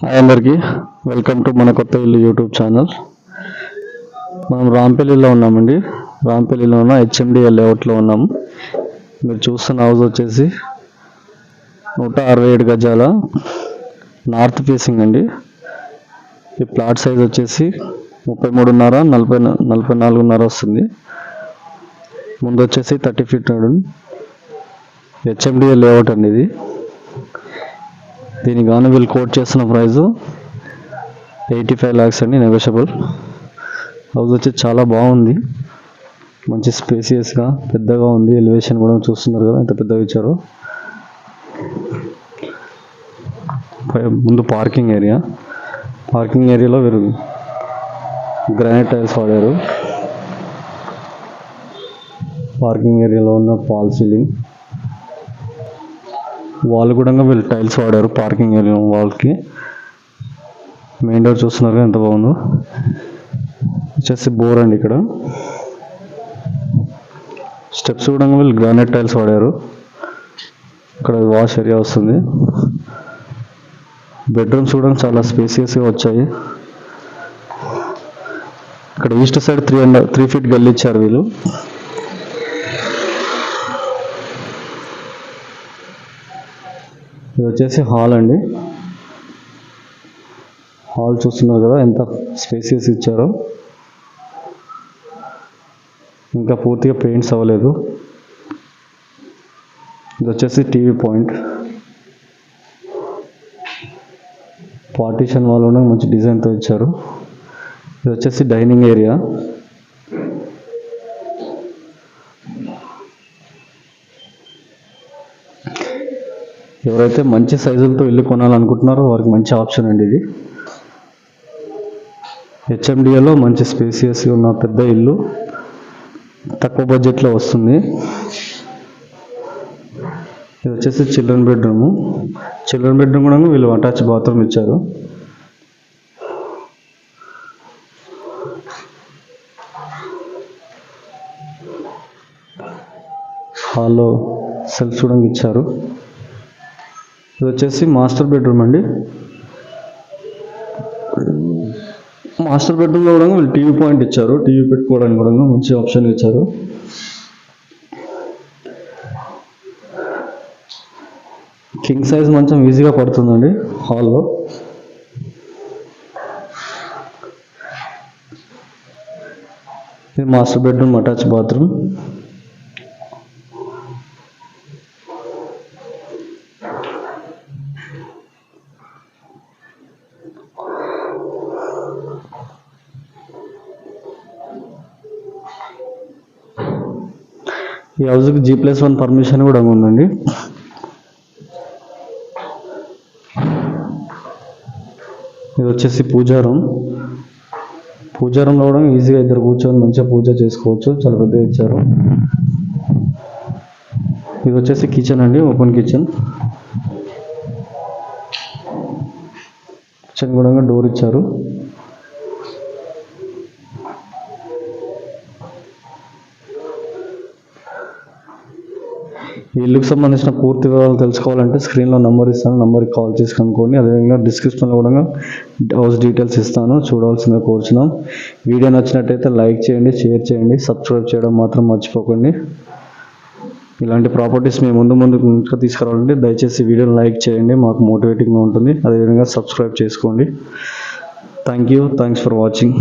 Hi అందరికీ, welcome to మన కొత్త ఇల్లు యూట్యూబ్ ఛానల్. మనం రాంపల్లిలో ఉన్నామండి. రాంపల్లిలో ఉన్న హెచ్ఎండిఎల్ లేఅవుట్లో ఉన్నాము. మీరు చూస్తున్న హౌస్ వచ్చేసి 167 గజాల నార్త్ ఫేసింగ్ అండి. ఈ ప్లాట్ సైజ్ వచ్చేసి 33.5 44.5 వస్తుంది. ముందు వచ్చేసి 30 ఫీట్ రోడ్. హెచ్ఎండిఎల్ లేఅవుట్ అండి ఇది. దీనికి గాను వీళ్ళు కోట్ చేస్తున్న ప్రైస్ 85 lakhs అండి, నెగోషియబుల్. హౌస్ వచ్చి చాలా బాగుంది, మంచి స్పేసియస్గా పెద్దగా ఉంది. ఎలివేషన్ కూడా చూస్తున్నారు కదా ఎంత పెద్దగా ఇచ్చారో. ముందు పార్కింగ్ ఏరియాలో వీరు గ్రానైట్ టైల్స్ వాడారు. పార్కింగ్ ఏరియాలో ఉన్న ఫాల్ సీలింగ్ వాల్ కూడా వీళ్ళు టైల్స్ వాడారు. పార్కింగ్ ఏరియా వాల్కి మెయిన్ డోర్ చూస్తున్నారు ఎంత బాగుందో. వచ్చేసి బోర్ అండి. ఇక్కడ స్టెప్స్ కూడా వీళ్ళు గ్రానైట్ టైల్స్ వాడారు. ఇక్కడ వాష్ ఏరియా వస్తుంది. బెడ్రూమ్స్ కూడా చాలా స్పేసియస్గా వచ్చాయి. ఇక్కడ ఈస్ట్ సైడ్ 3 feet గల్లీ ఇచ్చారు వీళ్ళు. ఇది వచ్చేసి హాల్ అండి. హాల్ చూస్తున్నారు కదా ఎంత స్పేసియస్ ఇచ్చారో. ఇంకా పూర్తిగా పెయింట్స్ అవ్వలేదు. ఇది వచ్చేసి టీవీ పాయింట్. పార్టీషన్ వాల్ కూడా మంచి డిజైన్తో ఇచ్చారు. ఇది వచ్చేసి డైనింగ్ ఏరియా. ఎవరైతే మంచి సైజులతో ఇల్లు కొనాలనుకుంటున్నారో వారికి మంచి ఆప్షన్ అండి ఇది. హెచ్ఎండిఏలో మంచి స్పేసియస్గా ఉన్న పెద్ద ఇల్లు తక్కువ బడ్జెట్లో వస్తుంది. ఇది వచ్చేసి చిల్డ్రన్ బెడ్రూమ్ కూడా వీళ్ళు అటాచ్ బాత్రూమ్ ఇచ్చారు. హాల్లో సెల్ఫ్ చూడండి ఇచ్చారు. ఇది వచ్చేసి మాస్టర్ బెడ్రూమ్ అండి. మాస్టర్ బెడ్రూమ్లో కూడా వీళ్ళు టీవీ పాయింట్ ఇచ్చారు. టీవీ పెట్టుకోవడానికి కూడా మంచి ఆప్షన్ ఇచ్చారు. కింగ్ సైజ్ మంచం ఈజీగా పడుతుందండి హాల్లో. ఇది మాస్టర్ బెడ్రూమ్ అటాచ్ బాత్రూమ్. ఈ హౌస్కి G+1 పర్మిషన్ కూడా ఉందండి. ఇది వచ్చేసి పూజారంలో కూడా ఈజీగా ఇద్దరు కూర్చొని మంచిగా పూజ చేసుకోవచ్చు. చాలా పెద్దగా ఇచ్చారు. ఇది వచ్చేసి కిచెన్ అండి, ఓపెన్ కిచెన్ కూడా డోర్ ఇచ్చారు. ఈ ఇల్లుకి సంబంధించిన పూర్తి వివరాలు తెలుసుకోవాలంటే స్క్రీన్లో నెంబర్ ఇస్తాను, నెంబర్కి కాల్ చేసి కనుక్కోండి. అదేవిధంగా డిస్క్రిప్షన్లో కూడా హౌస్ డీటెయిల్స్ ఇస్తాను, చూడాల్సిందిగా కోరుచున్నాం. వీడియో నచ్చినట్టయితే లైక్ చేయండి, షేర్ చేయండి, సబ్స్క్రైబ్ చేయడం మాత్రం మర్చిపోకండి. ఇలాంటి ప్రాపర్టీస్ మేము ముందు ఇంకా తీసుకురావాలంటే దయచేసి వీడియోని లైక్ చేయండి, మాకు మోటివేటింగ్గా ఉంటుంది. అదేవిధంగా సబ్స్క్రైబ్ చేసుకోండి. Thanks for watching.